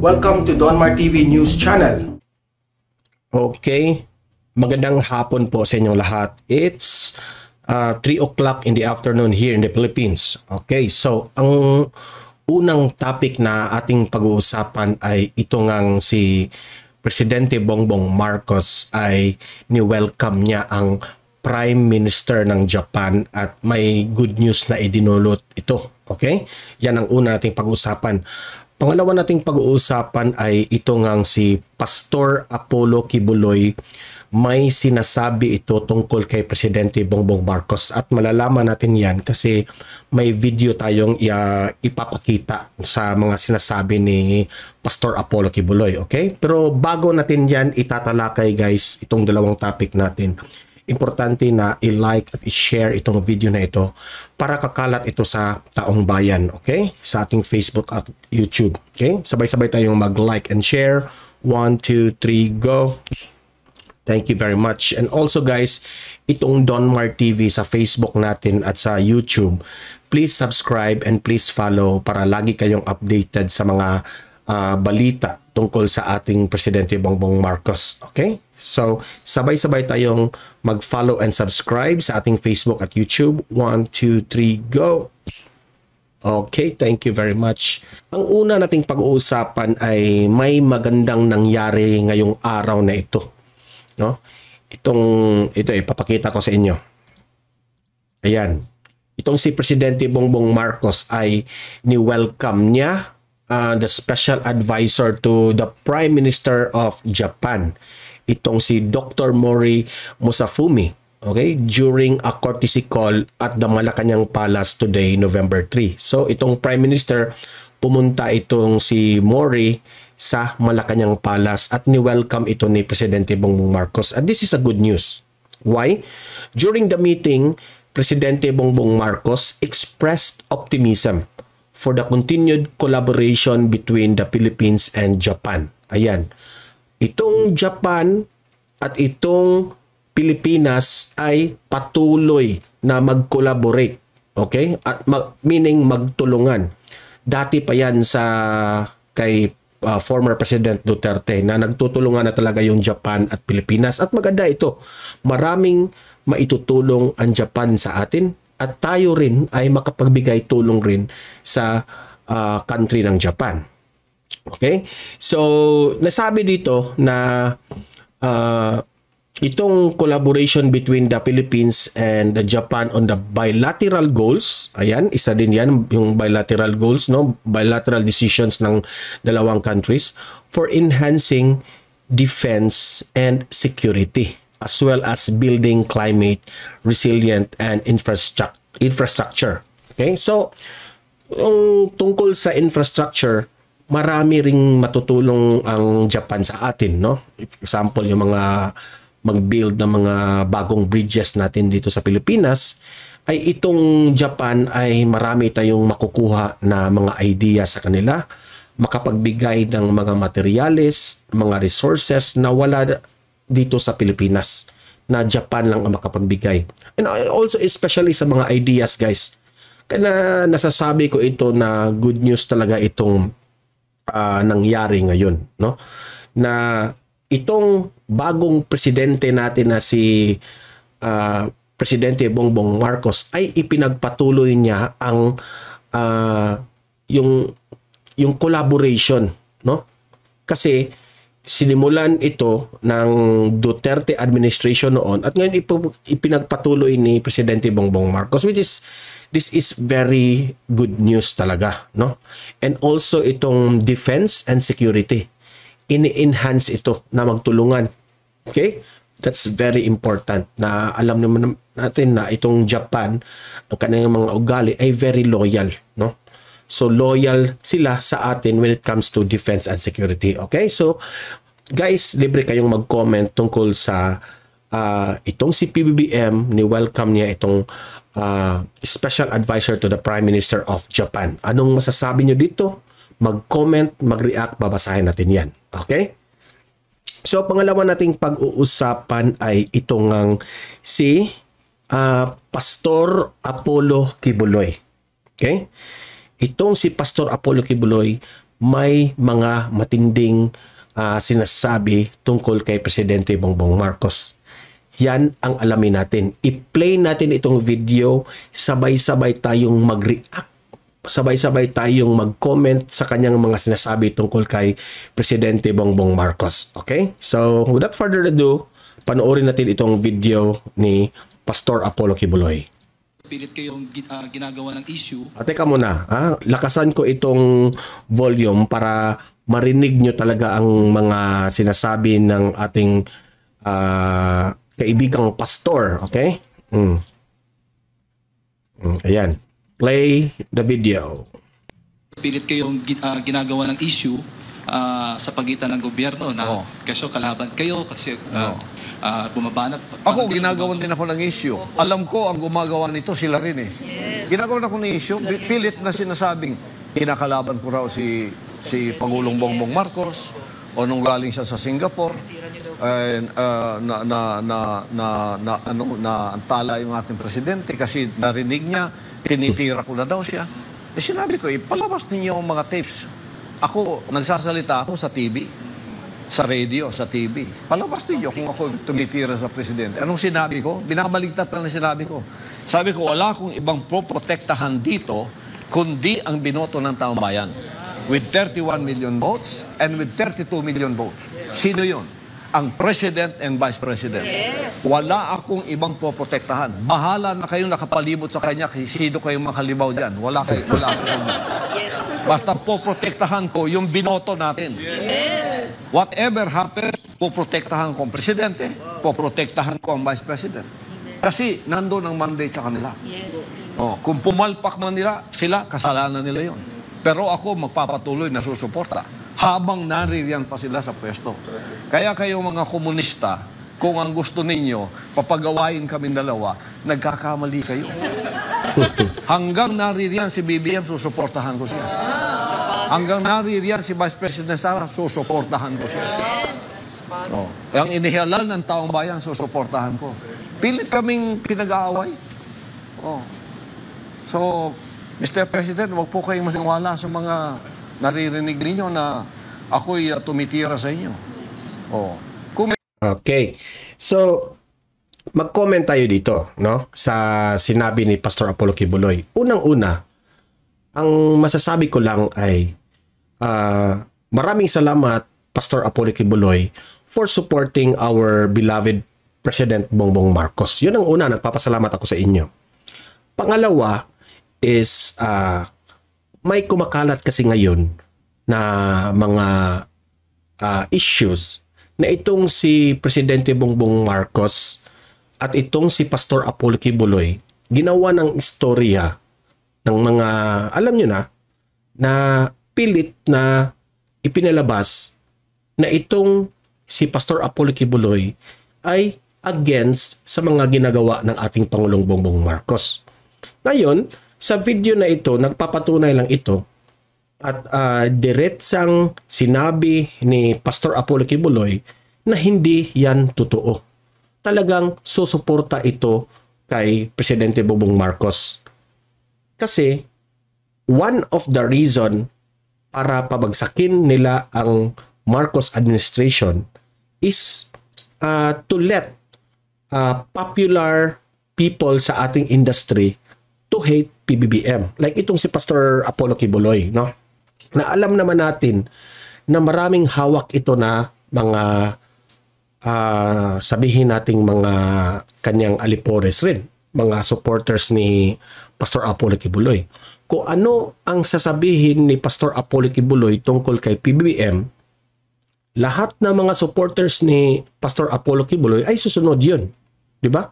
Welcome to Donmar TV News Channel. Okay, magandang hapon po sa inyong lahat. It's 3 o'clock in the afternoon here in the Philippines. Okay, so ang unang topic na ating pag-uusapan ay ito ngang si Presidente Bongbong Marcos ay ni-welcome niya ang Prime Minister ng Japan at may good news na idinulot ito. Okay? Yan ang una nating pag-uusapan. Pangalawa nating pag-uusapan ay ito ngang si Pastor Apollo Kibuloy. May sinasabi ito tungkol kay Presidente Bongbong Marcos at malalaman natin yan kasi may video tayong ipapakita sa mga sinasabi ni Pastor Apollo Kibuloy. Okay? Pero bago natin yan itatalakay guys itong dalawang topic natin. Importante na i-like at i-share itong video na ito para kakalat ito sa taong bayan, okay? Sa ating Facebook at YouTube, okay? Sabay-sabay tayong mag-like and share. 1, 2, 3, go! Thank you very much. And also guys, itong Donmar TV sa Facebook natin at sa YouTube, please subscribe and please follow para lagi kayong updated sa mga balita tungkol sa ating Presidente Bongbong Marcos, okay? So, sabay-sabay tayong mag-follow and subscribe sa ating Facebook at YouTube. 1, 2, 3, go! Okay, thank you very much. Ang una nating pag-uusapan ay may magandang nangyari ngayong araw na ito. No? Ito ipapakita ko sa inyo. Ayan. Itong si Presidente Bongbong Marcos ay ni-welcome niya the special advisor to the Prime Minister of Japan. Itong si Dr. Mori Musafumi, okay, during a courtesy call at the Malacanang Palace today, November 3. So itong Prime Minister, pumunta itong si Mori sa Malacanang Palace at ni-welcome ito ni Presidente Bongbong Marcos. And this is a good news. Why? During the meeting, Presidente Bongbong Marcos expressed optimism for the continued collaboration between the Philippines and Japan. Ayan. Itong Japan at itong Pilipinas ay patuloy na mag-collaborate. Okay? At meaning magtulungan. Dati pa yan sa kay former President Duterte na nagtutulungan na talaga yung Japan at Pilipinas. At maganda ito. Maraming maitutulong ang Japan sa atin at tayo rin ay makapagbigay tulong rin sa country ng Japan. Okay? So, nasabi dito na itong collaboration between the Philippines and the Japan on the bilateral goals, ayan, isa din yan, yung bilateral goals, no? Bilateral decisions ng dalawang countries for enhancing defense and security as well as building climate resilient and infrastructure. Okay? So, tungkol sa infrastructure, marami ring matutulong ang Japan sa atin, no? For example, yung mga mag-build ng mga bagong bridges natin dito sa Pilipinas, ay itong Japan ay marami tayong makukuha na mga idea sa kanila, makapagbigay ng mga materyales, mga resources na wala dito sa Pilipinas, na Japan lang ang makapagbigay. And also especially sa mga ideas, guys. Kaya nasasabi ko ito na good news talaga itong nangyari ngayon, no? Na itong bagong presidente natin na si Presidente Bongbong Marcos ay ipinagpatuloy niya ang yung collaboration, no? Kasi sinimulan ito ng Duterte administration noon at ngayon ipinagpatuloy ni Presidente Bongbong Marcos, which is this is very good news talaga, no? And also itong defense and security, ini-enhance ito na magtulungan. Okay? That's very important na alam naman natin na itong Japan, ang kanilang mga ugali ay very loyal, no? So loyal sila sa atin when it comes to defense and security. Okay? So guys, libre kayong mag-comment tungkol sa itong si PBBM, ni-welcome niya itong special advisor to the Prime Minister of Japan. Anong masasabi nyo dito? Mag-comment, mag-react, babasahin natin yan. Okay? So, pangalawa nating pag-uusapan ay itong si Pastor Apollo Kibuloy. Okay? Itong si Pastor Apollo Kibuloy, may mga matinding sinasabi tungkol kay Presidente Bongbong Marcos. Yan ang alamin natin. I-play natin itong video, sabay-sabay tayong mag-react, sabay-sabay tayong mag-comment sa kanyang mga sinasabi tungkol kay Presidente Bongbong Marcos. Okay? So, without further ado, panoorin natin itong video ni Pastor Apollo Kibuloy. Pilit kayong ginagawa ng issue. Teka muna, lakasan ko itong volume para marinig nyo talaga ang mga sinasabi ng ating kaibigang pastor. Okay? Ayan. Play the video. Pilit kayong ginagawa ng issue sa pagitan ng gobyerno na kaso kalaban kayo kasi bumabanat. Ako, ginagawan din ako ng issue. Alam ko, ang gumagawa nito sila rin eh. Ginagawan ako ng issue. Pilit na sinasabing, kinakalaban ko raw si Pangulong Bongbong Marcos o nung galing siya sa Singapore, antala yung ating presidente kasi narinig niya, tinitira ko na daw siya. Sinabi ko, palabas ninyo ang mga tapes. Ako, nagsasalita ako sa TV. Sa radio, sa TV. Palabas ninyo kung ako tumitira sa presidente. Anong sinabi ko? Binamaligtat na sinabi ko. Sabi ko, wala akong ibang proprotektahan dito kundi ang binoto ng taong bayan. With 31 million votes and with 32 million votes. Sino yun? Ang President and Vice President. Yes. Wala akong ibang poprotektahan. Bahala na kayong nakapalibot sa kanya kasi sino kayong makalibaw dyan. Wala akong yes. Basta poprotektahan ko yung binoto natin. Yes. Whatever happens, poprotektahan ko ang Presidente, poprotektahan ko ang Vice President. Kasi nandun ang mandate sa kanila. Yes. Kung pumalpak man nila, sila, kasalanan nila yon. Pero ako magpapatuloy na susuporta habang naririyan pa sila sa pwesto. Kaya kayo mga komunista, kung ang gusto ninyo, papagawain kami dalawa, nagkakamali kayo. Hanggang naririyan si BBM, susuportahan ko siya. Hanggang naririyan si Vice President Sara, susuportahan ko siya. Ang inihalal ng taong bayan, susuportahan ko. Pilit kaming pinag-aaway. So, Mr. President, wag po kayong maniwala sa mga naririnig ninyo na ako'y tumitira sa inyo. Okay. So, mag-comment tayo dito, no? Sa sinabi ni Pastor Apollo Kibuloy. Unang-una, ang masasabi ko lang ay maraming salamat, Pastor Apollo Kibuloy, for supporting our beloved President Bongbong Marcos. Yun ang una, nagpapasalamat ako sa inyo. Pangalawa is may kumakalat kasi ngayon na mga issues na itong si Presidente Bongbong Marcos at itong si Pastor Apollo Kibuloy ginawa ng istorya ng mga, alam nyo na pilit na ipinalabas na itong si Pastor Apollo Kibuloy ay against sa mga ginagawa ng ating Pangulong Bongbong Marcos. Ngayon, sa video na ito, nagpapatunay lang ito at diretsang sinabi ni Pastor Apollo Kibuloy na hindi yan totoo. Talagang susuporta ito kay Presidente Bongbong Marcos. Kasi one of the reason para pabagsakin nila ang Marcos administration is to let popular people sa ating industry to hate PBBM. Like itong si Pastor Apollo Kibuloy, no? Na alam naman natin na maraming hawak ito na mga sabihin nating mga kanyang alipores rin, mga supporters ni Pastor Apollo Kibuloy. Kung ano ang sasabihin ni Pastor Apollo Kibuloy tungkol kay PBBM, lahat ng mga supporters ni Pastor Apollo Kibuloy ay susunod yun. Di ba?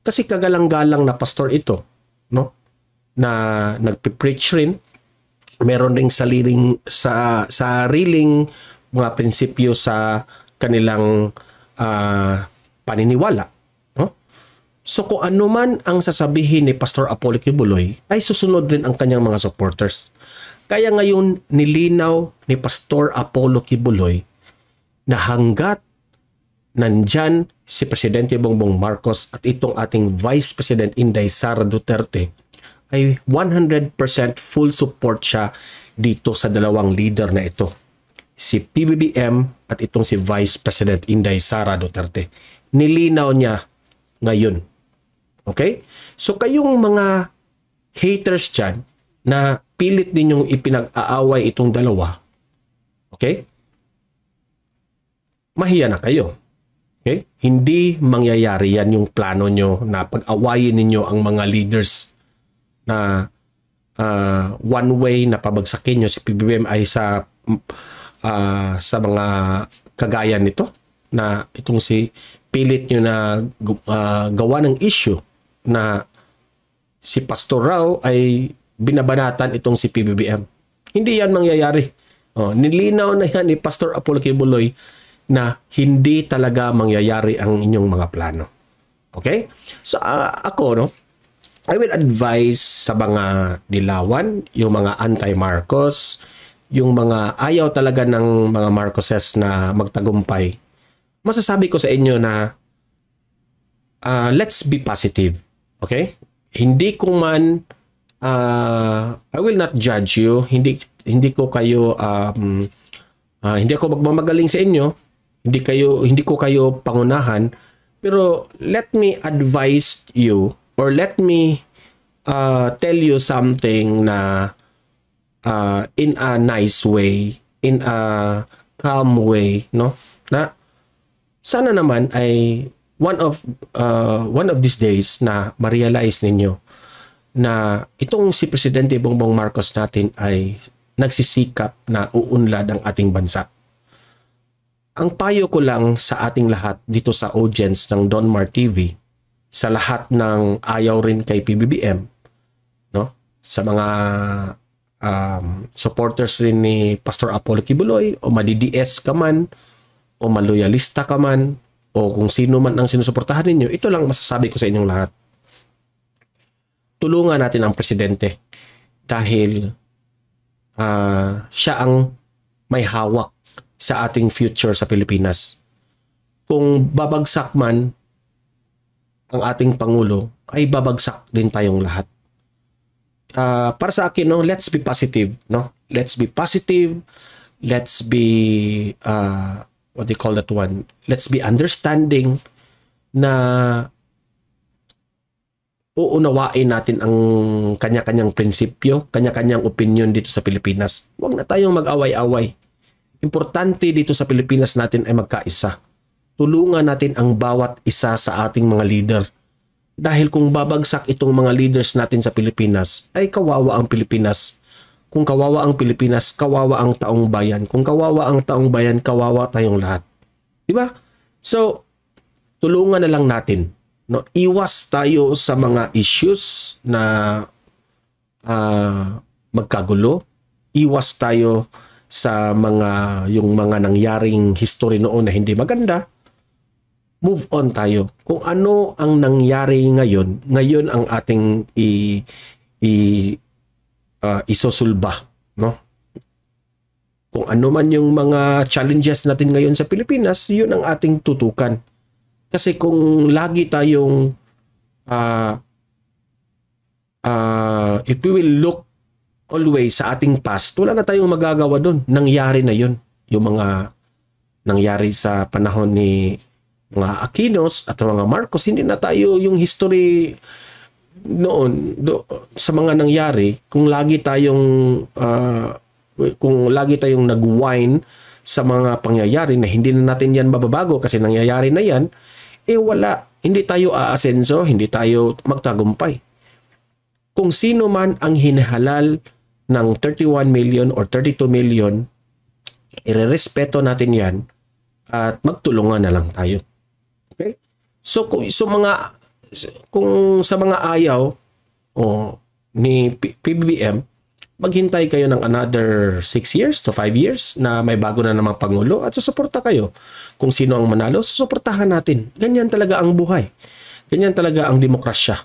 Kasi kagalang-galang na pastor ito, no? Na nagpipreach rin, meron ring sariling mga prinsipyo sa kanilang paniniwala. No? So kung ano man ang sasabihin ni Pastor Apollo Kibuloy, ay susunod rin ang kanyang mga supporters. Kaya ngayon nilinaw ni Pastor Apollo Kibuloy na hanggat nandyan si Presidente Bongbong Marcos at itong ating Vice President Inday Sara Duterte, ay 100% full support siya dito sa dalawang leader na ito. Si PBBM at itong si Vice President Inday Sara Duterte. Nilinaw niya ngayon. Okay? So kayong mga haters dyan na pilit ninyong ipinag-aaway itong dalawa, okay? Mahiya na kayo. Okay? Hindi mangyayari yan yung plano nyo na pag-awayin ninyo ang mga leaders na one way na pabagsakin nyo si PBBM ay sa mga kagaya nito na itong si pilit nyo na gawa ng issue na si Pastor Rao ay binabanatan itong si PBBM. Hindi yan mangyayari. Nilinaw na yan ni Pastor Apollo Kibuloy na hindi talaga mangyayari ang inyong mga plano. Okay? So ako, no, I will advise sa mga dilawan, yung mga anti-Marcos, yung mga ayaw talaga ng mga Marcoses na magtagumpay. Masasabi ko sa inyo na let's be positive. Okay? Hindi ko man I will not judge you. Hindi ko kayo hindi ako magmamagaling sa inyo. Hindi ko kayo pangunahan, pero let me advise you or let me tell you something na in a nice way, in a calm way, no? Na sana naman ay one of these days na ma-realize ninyo na itong si Presidente Bongbong Marcos natin ay nagsisikap na uunlad ang ating bansa. Ang payo ko lang sa ating lahat dito sa audience ng Don Mar TV, sa lahat ng ayaw rin kay PBBM, no? Sa mga supporters rin ni Pastor Apollo Kibuloy, o madi-DS ka man, o maloyalista ka man, o kung sino man ang sinusuportahan ninyo, ito lang masasabi ko sa inyong lahat. Tulungan natin ang presidente dahil siya ang may hawak sa ating future sa Pilipinas. Kung babagsak man ang ating Pangulo, ay babagsak din tayong lahat. Para sa akin, no, let's be positive. No? Let's be positive. Let's be, what do you call that one? Let's be understanding na uunawain natin ang kanya-kanyang prinsipyo, kanya-kanyang opinion dito sa Pilipinas. Huwag na tayong mag-away-away. Importante dito sa Pilipinas natin ay magkaisa. Tulungan natin ang bawat isa sa ating mga leader. Dahil kung babagsak itong mga leaders natin sa Pilipinas, ay kawawa ang Pilipinas. Kung kawawa ang Pilipinas, kawawa ang taong bayan. Kung kawawa ang taong bayan, kawawa tayong lahat. Diba? So, tulungan na lang natin. No? Iwas tayo sa mga issues na magkagulo. Iwas tayo sa yung mga nangyaring history noon na hindi maganda. Move on tayo. Kung ano ang nangyari ngayon ang ating isosulba, no? Kung ano man yung mga challenges natin ngayon sa Pilipinas, yun ang ating tutukan. Kasi kung lagi tayong if we will look always sa ating past, wala na tayong magagawa doon. Nangyari na yun. Yung mga nangyari sa panahon ni mga Aquinos at mga Marcos, hindi na tayo yung history noon sa mga nangyari. Kung lagi tayong nag-whine sa mga pangyayari na hindi na natin yan mababago kasi nangyayari na yan, wala. Hindi tayo aasenso, hindi tayo magtagumpay. Kung sino man ang hinahalal ng 31 million or 32 million, irerespeto natin yan at magtulungan na lang tayo. Okay? So kung sa mga ayaw ni PBBM, maghintay kayo ng another 6 years to 5 years na may bago na namang Pangulo at susuporta kayo. Kung sino ang manalo, susuportahan natin. Ganyan talaga ang buhay. Ganyan talaga ang demokrasya.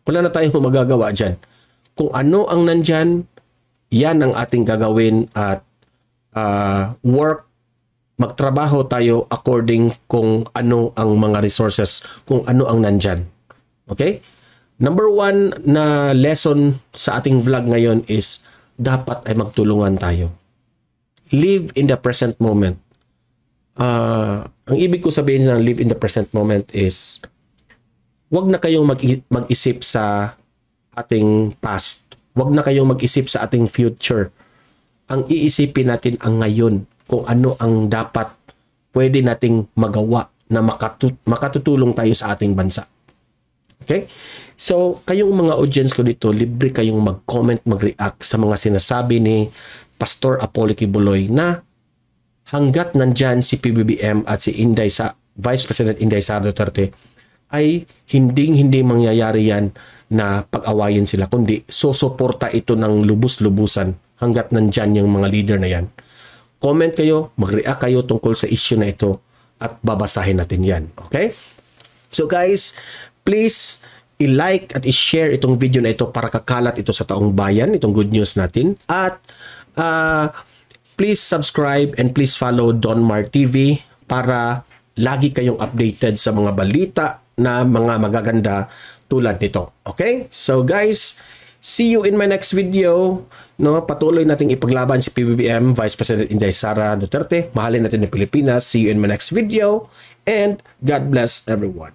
Wala na tayong magagawa dyan. Kung ano ang nandyan, yan ang ating gagawin at magtrabaho tayo according kung ano ang mga resources, kung ano ang nandyan. Okay? Number 1 na lesson sa ating vlog ngayon is dapat ay magtulungan tayo. Live in the present moment. Ang ibig ko sabihin ng live in the present moment is wag na kayong mag-isip sa ating past. Wag na kayong mag-isip sa ating future. Ang iisipin natin ang ngayon, kung ano ang dapat pwede nating magawa na makatutulong tayo sa ating bansa. Okay? So, kayong mga audience ko dito, libre kayong mag-comment, mag-react sa mga sinasabi ni Pastor Apollo Kibuloy na hanggat nandyan si PBBM at si Vice President Inday Sara Duterte ay hindi mangyayari yan na pag-awayin sila, kundi susuporta ito ng lubos-lubusan hanggat nandyan yung mga leader na yan. Comment kayo, mag-react kayo tungkol sa issue na ito at babasahin natin yan. Okay? So guys, please i-like at i-share itong video na ito para kakalat ito sa taong bayan, itong good news natin. At please subscribe and please follow Don Mar TV para lagi kayong updated sa mga balita na mga magaganda tulad nito. Okay? So guys, see you in my next video. No, patuloy nating ipaglaban si PBBM, Vice President Inday Sara Duterte. Mahalin natin ang Pilipinas. See you in my next video and God bless everyone.